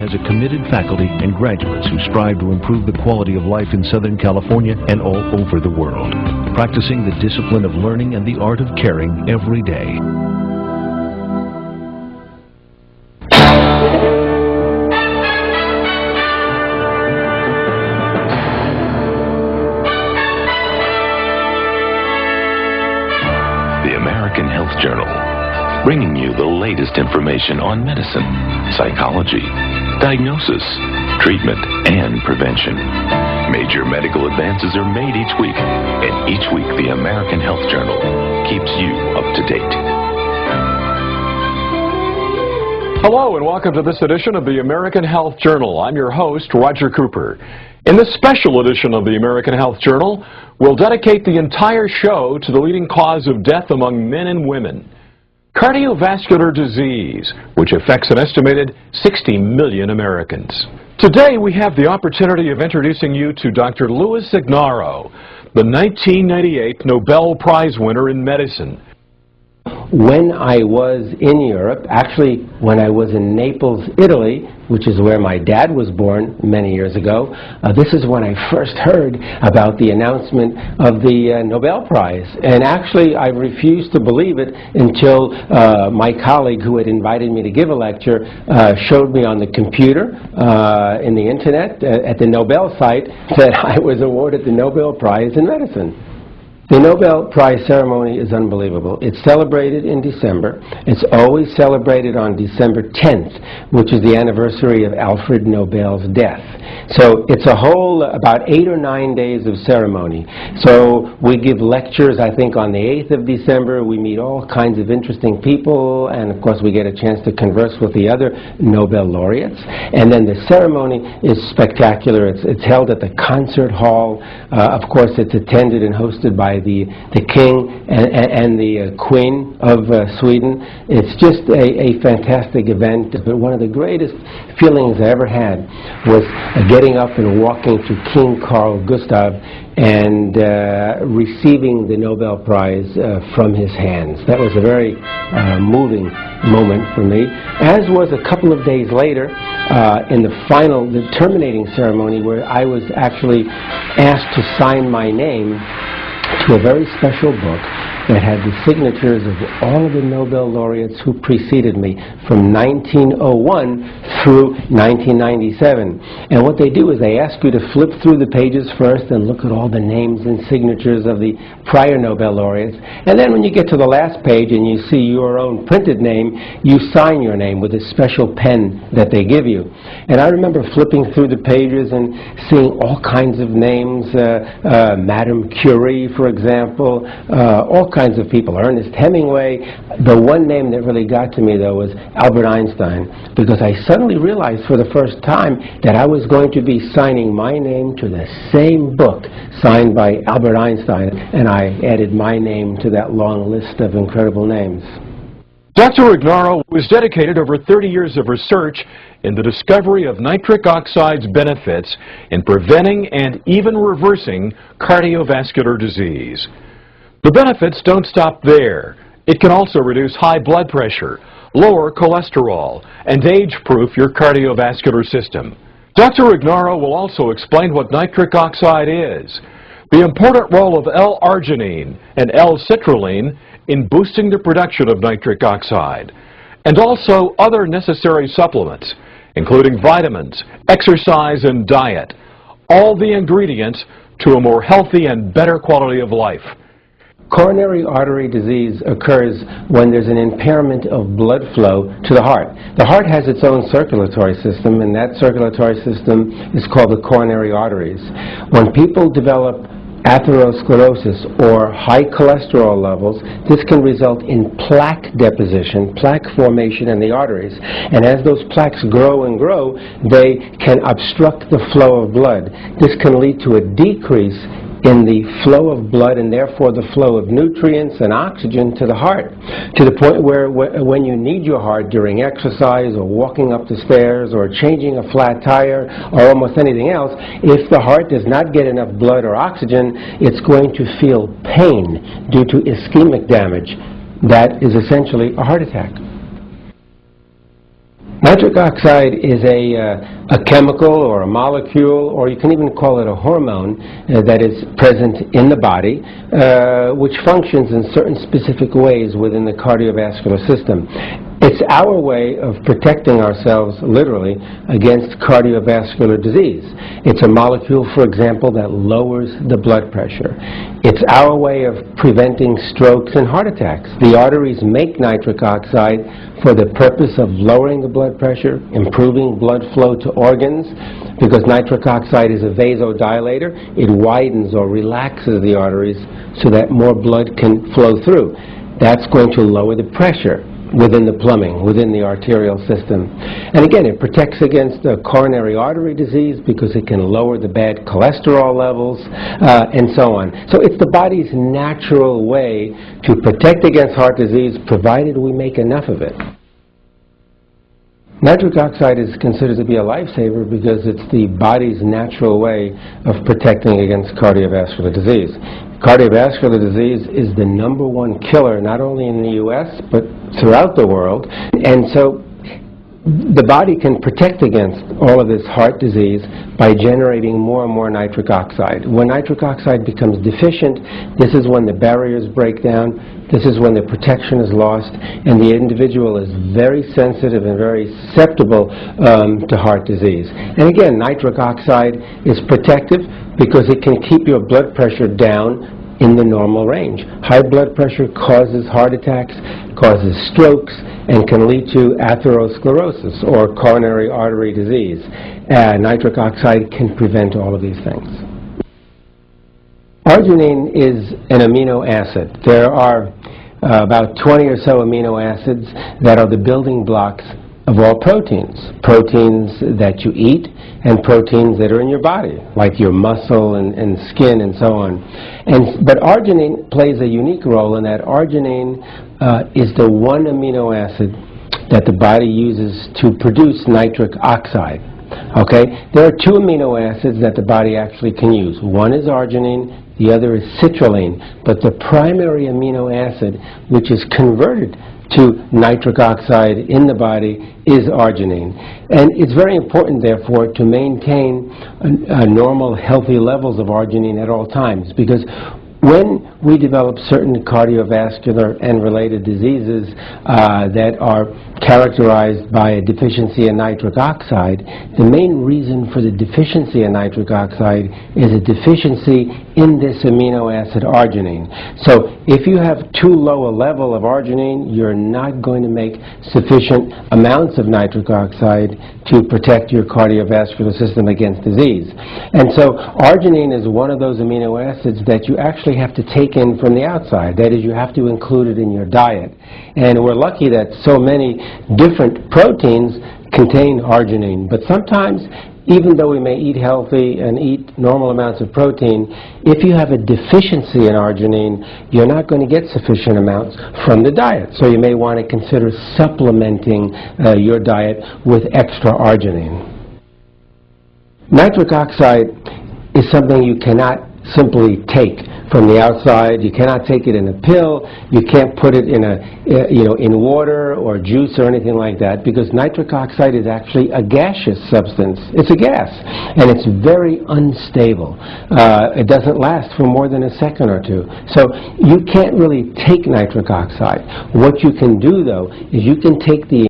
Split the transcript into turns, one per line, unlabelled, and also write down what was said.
has a committed faculty and graduates who strive to improve the quality of life in Southern California and all over the world, practicing the discipline of learning and the art of caring every day.
The American Health Journal, bringing you the latest information on medicine, psychology, diagnosis, treatment, and prevention. Major medical advances are made each week, and each week the American Health Journal keeps you up to date.
Hello and welcome to this edition of the American Health Journal. I'm your host, Roger Cooper. In this special edition of the American Health Journal, we'll dedicate the entire show to the leading cause of death among men and women: cardiovascular disease, which affects an estimated 60 million Americans. Today we have the opportunity of introducing you to Dr. Louis Ignarro, the 1998 Nobel Prize winner in medicine.
When I was in Europe, actually when I was in Naples, Italy, which is where my dad was born many years ago, this is when I first heard about the announcement of the Nobel Prize. And actually I refused to believe it until my colleague who had invited me to give a lecture showed me on the computer, in the internet, at the Nobel site, that I was awarded the Nobel Prize in medicine. The Nobel Prize ceremony is unbelievable. It's celebrated in December. It's always celebrated on December 10th, which is the anniversary of Alfred Nobel's death. So it's a whole about 8 or 9 days of ceremony. So we give lectures, I think, on the 8th of December. We meet all kinds of interesting people, and of course we get a chance to converse with the other Nobel laureates. And then the ceremony is spectacular. It's held at the concert hall. Of course, it's attended and hosted by the king and the queen of Sweden. It's just a fantastic event. But one of the greatest feelings I ever had was getting up and walking to King Carl Gustav and receiving the Nobel Prize from his hands. That was a very moving moment for me, as was a couple of days later in the terminating ceremony, where I was actually asked to sign my name to a very special book that had the signatures of all of the Nobel laureates who preceded me from 1901 through 1997. And what they do is they ask you to flip through the pages first and look at all the names and signatures of the prior Nobel laureates. And then when you get to the last page and you see your own printed name, you sign your name with a special pen that they give you. And I remember flipping through the pages and seeing all kinds of names, Madame Curie, for example, all kinds of people, Ernest Hemingway. The one name that really got to me, though, was Albert Einstein, because I suddenly realized for the first time that I was going to be signing my name to the same book signed by Albert Einstein, and I added my name to that long list of incredible names.
Dr. Ignarro was dedicated over 30 years of research in the discovery of nitric oxide's benefits in preventing and even reversing cardiovascular disease. The benefits don't stop there. It can also reduce high blood pressure, lower cholesterol, and age-proof your cardiovascular system. Dr. Ignarro will also explain what nitric oxide is, the important role of L-arginine and L-citrulline in boosting the production of nitric oxide, and also other necessary supplements, including vitamins, exercise, and diet, all the ingredients to a more healthy and better quality of life.
Coronary artery disease occurs when there's an impairment of blood flow to the heart. The heart has its own circulatory system, and that circulatory system is called the coronary arteries. When people develop atherosclerosis or high cholesterol levels, this can result in plaque deposition, plaque formation in the arteries. And as those plaques grow and grow, they can obstruct the flow of blood. This can lead to a decrease in the flow of blood and therefore the flow of nutrients and oxygen to the heart, to the point where when you need your heart during exercise or walking up the stairs or changing a flat tire or almost anything else, if the heart does not get enough blood or oxygen, it's going to feel pain due to ischemic damage. That is essentially a heart attack. Nitric oxide is a chemical or a molecule, or you can even call it a hormone that is present in the body, which functions in certain specific ways within the cardiovascular system. It's our way of protecting ourselves, literally, against cardiovascular disease. It's a molecule, for example, that lowers the blood pressure. It's our way of preventing strokes and heart attacks. The arteries make nitric oxide for the purpose of lowering the blood pressure, improving blood flow to organs, because nitric oxide is a vasodilator. It widens or relaxes the arteries so that more blood can flow through. That's going to lower the pressure within the plumbing, within the arterial system. And again, it protects against coronary artery disease because it can lower the bad cholesterol levels, and so on. So it's the body's natural way to protect against heart disease, provided we make enough of it. Nitric oxide is considered to be a lifesaver because it's the body's natural way of protecting against cardiovascular disease. Cardiovascular disease is the #1 killer, not only in the U.S., but throughout the world. And so the body can protect against all of this heart disease by generating more and more nitric oxide. When nitric oxide becomes deficient, this is when the barriers break down, this is when the protection is lost, and the individual is very sensitive and very susceptible to heart disease. And again, nitric oxide is protective because it can keep your blood pressure down in the normal range. High blood pressure causes heart attacks, causes strokes, and can lead to atherosclerosis or coronary artery disease. Nitric oxide can prevent all of these things. Arginine is an amino acid. There are about 20 or so amino acids that are the building blocks of all proteins. Proteins that you eat and proteins that are in your body, like your muscle and skin and so on. But arginine plays a unique role in that arginine is the one amino acid that the body uses to produce nitric oxide. Okay? There are two amino acids that the body actually can use. One is arginine, the other is citrulline. But the primary amino acid, which is converted to nitric oxide in the body, is arginine. And it's very important, therefore, to maintain normal, healthy levels of arginine at all times, because when we develop certain cardiovascular and related diseases that are characterized by a deficiency in nitric oxide, the main reason for the deficiency in nitric oxide is a deficiency in this amino acid arginine. So if you have too low a level of arginine, you're not going to make sufficient amounts of nitric oxide to protect your cardiovascular system against disease. And so arginine is one of those amino acids that you actually have to take in from the outside. That is, you have to include it in your diet. And we're lucky that so many different proteins contain arginine. But sometimes, even though we may eat healthy and eat normal amounts of protein, if you have a deficiency in arginine, you're not going to get sufficient amounts from the diet. So you may want to consider supplementing your diet with extra arginine. Nitric oxide is something you cannot simply take from the outside. You cannot take it in a pill. You can't put it in in water or juice or anything like that, because nitric oxide is actually a gaseous substance. It's a gas, and it's very unstable. It doesn't last for more than a second or two. So you can't really take nitric oxide. What you can do, though, is you can take the